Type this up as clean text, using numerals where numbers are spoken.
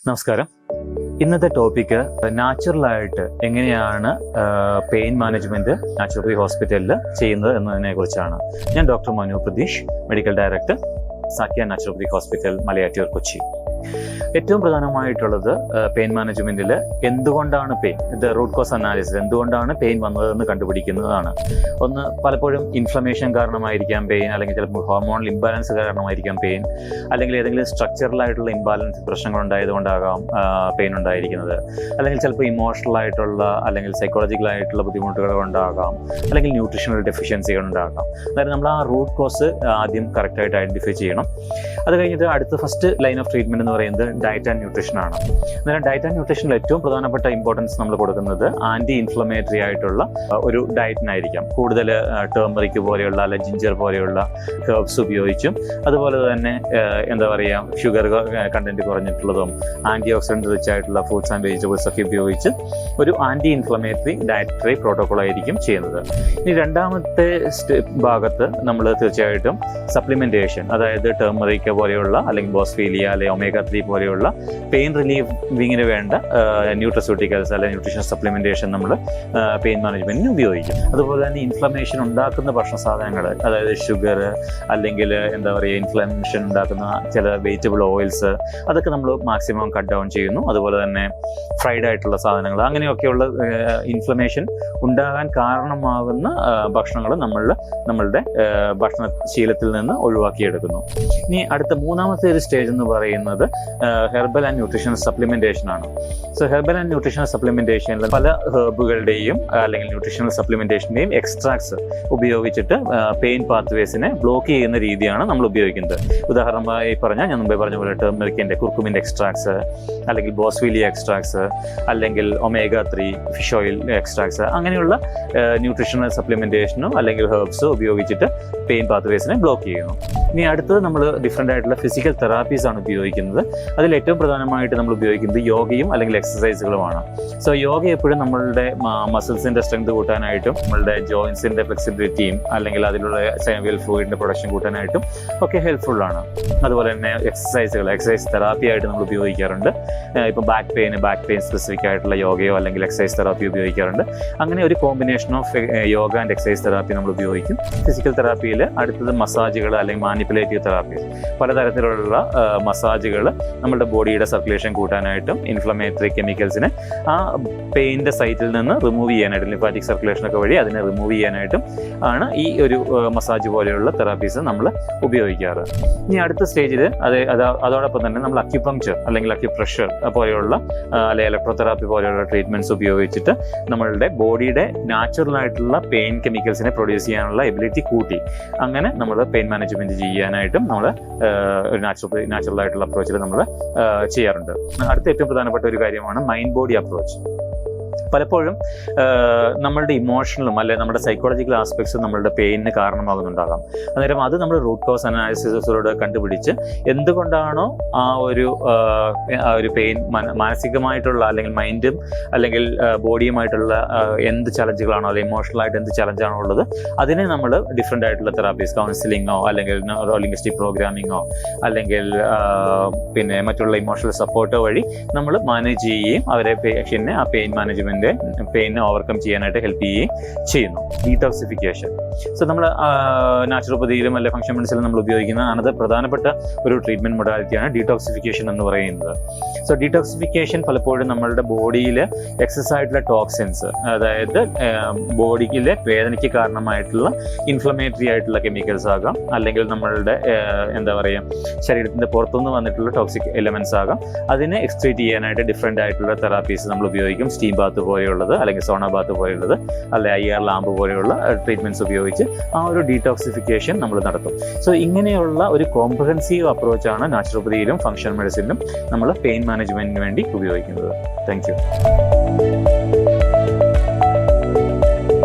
നമസ്കാരം. ഇന്നത്തെ ടോപ്പിക്ക് നാച്ചുറലായിട്ട് എങ്ങനെയാണ് പെയിൻ മാനേജ്മെൻറ്റ് നാച്ചുറോപ്പതി ഹോസ്പിറ്റലിൽ ചെയ്യുന്നത് എന്നതിനെ കുറിച്ചാണ്. ഞാൻ doctor Manu Pratheesh, medical director, Sakiya naturopathy hospital, Malayattoor, Kochi. ഏറ്റവും പ്രധാനമായിട്ടുള്ളത് പെയിൻ മാനേജ്മെൻറ്റിൽ എന്തുകൊണ്ടാണ് പെയിൻ, ഇത് റൂട്ട് കോസ് അനാലിസിസ്, എന്തുകൊണ്ടാണ് പെയിൻ വന്നതെന്ന് കണ്ടുപിടിക്കുന്നതാണ്. ഒന്ന്, പലപ്പോഴും ഇൻഫ്ലമേഷൻ കാരണമായിരിക്കാം പെയിൻ, അല്ലെങ്കിൽ ചിലപ്പോൾ ഹോർമോണൽ ഇംബാലൻസ് കാരണമായിരിക്കാം പെയിൻ, അല്ലെങ്കിൽ ഏതെങ്കിലും സ്ട്രക്ചറലായിട്ടുള്ള ഇംബാലൻസ് പ്രശ്നങ്ങൾ ഉണ്ടായതുകൊണ്ടാകാം പെയിൻ ഉണ്ടായിരിക്കുന്നത്, അല്ലെങ്കിൽ ചിലപ്പോൾ ഇമോഷണലായിട്ടുള്ള അല്ലെങ്കിൽ സൈക്കോളജിക്കലായിട്ടുള്ള ബുദ്ധിമുട്ടുകൾ കൊണ്ടാകാം, അല്ലെങ്കിൽ ന്യൂട്രീഷണൽ ഡെഫിഷ്യൻസികൾ ഉണ്ടാകാം. അതായത് നമ്മൾ ആ റൂട്ട് കോസ് ആദ്യം കറക്റ്റായിട്ട് ഐഡൻറ്റിഫൈ ചെയ്യണം. അത് കഴിഞ്ഞിട്ട് അടുത്ത ഫസ്റ്റ് ലൈൻ ഓഫ് ട്രീറ്റ്മെൻറ്റ് എന്ന് പറയുന്നത് ഡയറ്റ് ആൻഡ് ന്യൂട്രീഷൻ ആണ്. അന്നേരം ഡയറ്റ് ആൻഡ് ന്യൂട്രീഷനിൽ ഏറ്റവും പ്രധാനപ്പെട്ട ഇമ്പോർട്ടൻസ് നമ്മൾ കൊടുക്കുന്നത് ആൻറ്റി ഇൻഫ്ലമേറ്ററി ആയിട്ടുള്ള ഒരു ഡയറ്റിനായിരിക്കാം. കൂടുതൽ ടേമറിക് പോലെയുള്ള അല്ലെങ്കിൽ ജിഞ്ചർ പോലെയുള്ള ഹെർബ്സ് ഉപയോഗിച്ചും, അതുപോലെ തന്നെ ഷുഗർ കണ്ടന്റ് കുറഞ്ഞിട്ടുള്ളതും ആൻറ്റി ഓക്സിഡൻറ്റ് റിച്ച് ആയിട്ടുള്ള ഫ്രൂട്ട്സ് ആൻഡ് വെജിറ്റബിൾസ് ഒക്കെ ഉപയോഗിച്ച് ഒരു ആൻറ്റി ഇൻഫ്ലമേറ്ററി ഡയറ്ററി പ്രോട്ടോകോൾ ആയിരിക്കും ചെയ്യുന്നത്. ഇനി രണ്ടാമത്തെ ഭാഗത്ത് നമ്മൾ തീർച്ചയായിട്ടും സപ്ലിമെൻറ്റേഷൻ, അതായത് ടേമറിക് പോലെയുള്ള അല്ലെങ്കിൽ ബോസ്ഫീലിയ അല്ലെങ്കിൽ ഒമേഗ-3 പോലെയുള്ള പെയിൻ റിലീവിങ്ങിന് വേണ്ട ന്യൂട്രസ്യൂട്ടിക്കൽസ് അല്ലെങ്കിൽ ന്യൂട്രീഷൻ സപ്ലിമെൻറ്റേഷൻ നമ്മൾ പെയിൻ മാനേജ്മെൻറ്റിന് ഉപയോഗിക്കും. അതുപോലെ തന്നെ ഇൻഫ്ലമേഷൻ ഉണ്ടാക്കുന്ന ഭക്ഷണ സാധനങ്ങൾ, അതായത് ഷുഗർ അല്ലെങ്കിൽ ഇൻഫ്ലമേഷൻ ഉണ്ടാക്കുന്ന ചില വെജിറ്റബിൾ ഓയിൽസ്, അതൊക്കെ നമ്മൾ മാക്സിമം കട്ട് ഡൗൺ ചെയ്യുന്നു. അതുപോലെ തന്നെ ഫ്രൈഡ് ആയിട്ടുള്ള സാധനങ്ങൾ, അങ്ങനെയൊക്കെയുള്ള ഇൻഫ്ലമേഷൻ ഉണ്ടാകാൻ കാരണമാകുന്ന ഭക്ഷണങ്ങൾ നമ്മളുടെ ഭക്ഷണശീലത്തിൽ നിന്ന് ഒഴിവാക്കിയെടുക്കുന്നു. ഇനി അടുത്ത മൂന്നാമത്തെ ഒരു സ്റ്റേജ് എന്ന് പറയുന്നത് ഹെർബൽ ആൻഡ് ന്യൂട്രീഷണൽ സപ്ലിമെൻറ്റേഷൻ ആണ്. സോ ഹെർബൽ ആൻഡ് ന്യൂട്രീഷണൽ സപ്ലിമെൻറ്റേഷനിൽ പല ഹെർബുകളുടെയും അല്ലെങ്കിൽ ന്യൂട്രീഷണൽ സപ്ലിമെൻറ്റേഷൻ്റെയും എക്സ്ട്രാക്ട്സ് ഉപയോഗിച്ചിട്ട് പെയിൻ പാത്വേസിനെ ബ്ലോക്ക് ചെയ്യുന്ന രീതിയാണ് നമ്മൾ ഉപയോഗിക്കുന്നത്. ഉദാഹരണമായി പറഞ്ഞാൽ ഞാൻ മുമ്പേ പറഞ്ഞ പോലെ ടേമറിക്കിൻ്റെ, കുർക്കുമിൻ്റെ എക്സ്ട്രാക്ട്സ്, അല്ലെങ്കിൽ ബോസ്ഫീലിയ എക്സ്ട്രാക്ട്സ്, അല്ലെങ്കിൽ ഒമേഗ-3 ഫിഷ് ഓയിൽ എക്സ്ട്രാക്ട്സ്, അങ്ങനെയുള്ള ന്യൂട്രീഷണൽ സപ്ലിമെൻറ്റേഷനോ അല്ലെങ്കിൽ ഹെർബ്സോ ഉപയോഗിച്ചിട്ട് പെയിൻ പാത്വേസിനെ ബ്ലോക്ക് ചെയ്യുന്നു. ഇനി അടുത്തത് നമ്മൾ ഡിഫറെൻ്റ് ആയിട്ടുള്ള ഫിസിക്കൽ തെറാപ്പീസ് ആണ് ഉപയോഗിക്കുന്നത്. അതിൽ ഏറ്റവും പ്രധാനമായിട്ട് നമ്മൾ ഉപയോഗിക്കുന്നത് യോഗയും അല്ലെങ്കിൽ എക്സസൈസുകളുമാണ്. സോ യോഗ എപ്പോഴും നമ്മളുടെ മസിൽസിൻ്റെ സ്ട്രെങ്ത് കൂട്ടാനായിട്ടും, നമ്മളുടെ ജോയിൻസിൻ്റെ ഫ്ലെക്സിബിലിറ്റിയും അല്ലെങ്കിൽ അതിലുള്ള സൈനോവിയൽ ഫ്ലൂയിഡിൻ്റെ പ്രൊഡക്ഷൻ കൂട്ടാനായിട്ടും ഒക്കെ ഹെൽപ്ഫുള്ളാണ്. അതുപോലെ തന്നെ എക്സസൈസ് തെറാപ്പി ആയിട്ട് നമ്മൾ ഉപയോഗിക്കാറുണ്ട്. ഇപ്പോൾ ബാക്ക് പെയിൻ സ്പെസിഫിക് ആയിട്ടുള്ള യോഗയോ അല്ലെങ്കിൽ എക്സസൈസ് തെറാപ്പി ഉപയോഗിക്കാറുണ്ട്. അങ്ങനെ ഒരു combination of yoga and exercise therapy നമ്മൾ ഉപയോഗിക്കും. ഫിസിക്കൽ തെറാപ്പിയിൽ അടുത്തത് മസാജുകൾ അല്ലെങ്കിൽ മാനിപ്പുലേറ്റീവ് തെറാപ്പി, പലതരത്തിലുള്ള മസാജുകൾ നമ്മുടെ ബോഡിയുടെ സർക്കുലേഷൻ കൂട്ടാനായിട്ടും ഇൻഫ്ലമേറ്ററി കെമിക്കൽസിനെ ആ പെയിൻ്റെ സൈറ്റിൽ നിന്ന് റിമൂവ് ചെയ്യാനായിട്ടും, ലിംഫാറ്റിക് സർക്കുലേഷനൊക്കെ വഴി അതിനെ റിമൂവ് ചെയ്യാനായിട്ടും ആണ് ഈ ഒരു മസാജ് പോലെയുള്ള തെറാപ്പീസ് നമ്മൾ ഉപയോഗിക്കാറ്. ഇനി അടുത്ത സ്റ്റേജിൽ അതോടൊപ്പം തന്നെ നമ്മൾ അക്യുപങ്ക്ചർ അല്ലെങ്കിൽ അക്യുപ്രഷർ പോലെയുള്ള അല്ലെങ്കിൽ ഇലക്ട്രോതെറാപ്പി പോലെയുള്ള ട്രീറ്റ്മെൻറ്റ്സ് ഉപയോഗിച്ചിട്ട് നമ്മളുടെ ബോഡിയുടെ നാച്ചുറലായിട്ടുള്ള പെയിൻ കെമിക്കൽസിനെ പ്രൊഡ്യൂസ് ചെയ്യാനുള്ള എബിലിറ്റി കൂട്ടി അങ്ങനെ നമ്മൾ പെയിൻ മാനേജ്മെൻറ്റ് ചെയ്യാനായിട്ടും നമ്മൾ ഒരു നാച്ചുറൽ ആയിട്ടുള്ള അപ്രോച്ചിൽ നമ്മൾ ചെയ്യാറുണ്ട്. അടുത്ത ഏറ്റവും പ്രധാനപ്പെട്ട ഒരു കാര്യമാണ് മൈൻഡ് ബോഡി അപ്രോച്ച്. പലപ്പോഴും നമ്മളുടെ ഇമോഷണലും അല്ലെങ്കിൽ നമ്മുടെ സൈക്കോളജിക്കൽ ആസ്പെക്ട്സ് നമ്മളുടെ പെയിനിന് കാരണമാകുന്നുണ്ടാകാം. അന്നേരം അത് നമ്മൾ റൂട്ട് കോസ് അനാലിസിസിലൂടെ കണ്ടുപിടിച്ച് എന്തുകൊണ്ടാണോ ആ ഒരു പെയിൻ മാനസികമായിട്ടുള്ള അല്ലെങ്കിൽ മൈൻഡും അല്ലെങ്കിൽ ബോഡിയുമായിട്ടുള്ള എന്ത് ചലഞ്ചുകളാണോ അല്ലെങ്കിൽ ഇമോഷണലായിട്ട് എന്ത് ചലഞ്ചാണോ ഉള്ളത്, അതിനെ നമ്മൾ ഡിഫറെൻ്റ് ആയിട്ടുള്ള തെറാപ്പീസ്, കൗൺസിലിങ്ങോ അല്ലെങ്കിൽ ന്യൂറോലിംഗ്വിസ്റ്റിക് പ്രോഗ്രാമിങ്ങോ അല്ലെങ്കിൽ മറ്റുള്ള ഇമോഷണൽ സപ്പോർട്ടോ വഴി നമ്മൾ മാനേജ് ചെയ്യുകയും അവരെ പേഷ്യൻറ്റിനെ ആ പെയിൻ മാനേജ്മെൻറ്റ് പെയിനെ ഓവർകം ചെയ്യാനായിട്ട് ഹെൽപ്പ് ചെയ്യുകയും ചെയ്യുന്നു. ഡീടോക്സിഫിക്കേഷൻ, സോ നമ്മൾ നാച്ചുറോപ്പതിയിലും അല്ലെങ്കിൽ ഫങ്ഷൻ മെഡിസിനിലും നമ്മൾ ഉപയോഗിക്കുന്ന അനന്തര പ്രധാനപ്പെട്ട ഒരു ട്രീറ്റ്മെൻറ്റ് മൊഡാലിറ്റിയാണ് ഡീടോക്സിഫിക്കേഷൻ എന്ന് പറയുന്നത്. സോ ഡീടോക്സിഫിക്കേഷൻ പലപ്പോഴും നമ്മളുടെ ബോഡിയിൽ എക്സസ് ആയിട്ടുള്ള ടോക്സിൻസ്, അതായത് ബോഡിയിലെ വേദനയ്ക്ക് കാരണമായിട്ടുള്ള ഇൻഫ്ലമേറ്ററി ആയിട്ടുള്ള കെമിക്കൽസ് ആകാം, അല്ലെങ്കിൽ നമ്മളുടെ ശരീരത്തിൻ്റെ പുറത്തുനിന്ന് വന്നിട്ടുള്ള ടോക്സിക് എലമെൻറ്റ്സ് ആകാം, അതിനെ എക്സ്ട്രീറ്റ് ചെയ്യാനായിട്ട് ഡിഫറെൻ്റ് ആയിട്ടുള്ള തെറാപ്പീസ് നമ്മൾ ഉപയോഗിക്കും. സ്റ്റീം ബാത്ത് പോലെയുള്ളത് അല്ലെങ്കിൽ സോണ ബാത്ത് പോലെയുള്ളത് അല്ലെങ്കിൽ IR ലാമ്പ് പോലെയുള്ള ട്രീറ്റ്മെൻറ്റ്സ് ഉപയോഗിച്ച് ആ ഒരു ഡീടോക്സിഫിക്കേഷൻ നമ്മൾ നടത്തും. സോ ഇങ്ങനെയുള്ള ഒരു കോംപ്രഹെൻസീവ് അപ്രോച്ചാണ് നാച്ചുറോപ്പതിയിലും ഫങ്ഷൻ മെഡിസിനിലും നമ്മൾ പെയിൻ മാനേജ്മെൻറ്റിന് വേണ്ടി ഉപയോഗിക്കുന്നത്. Thank you.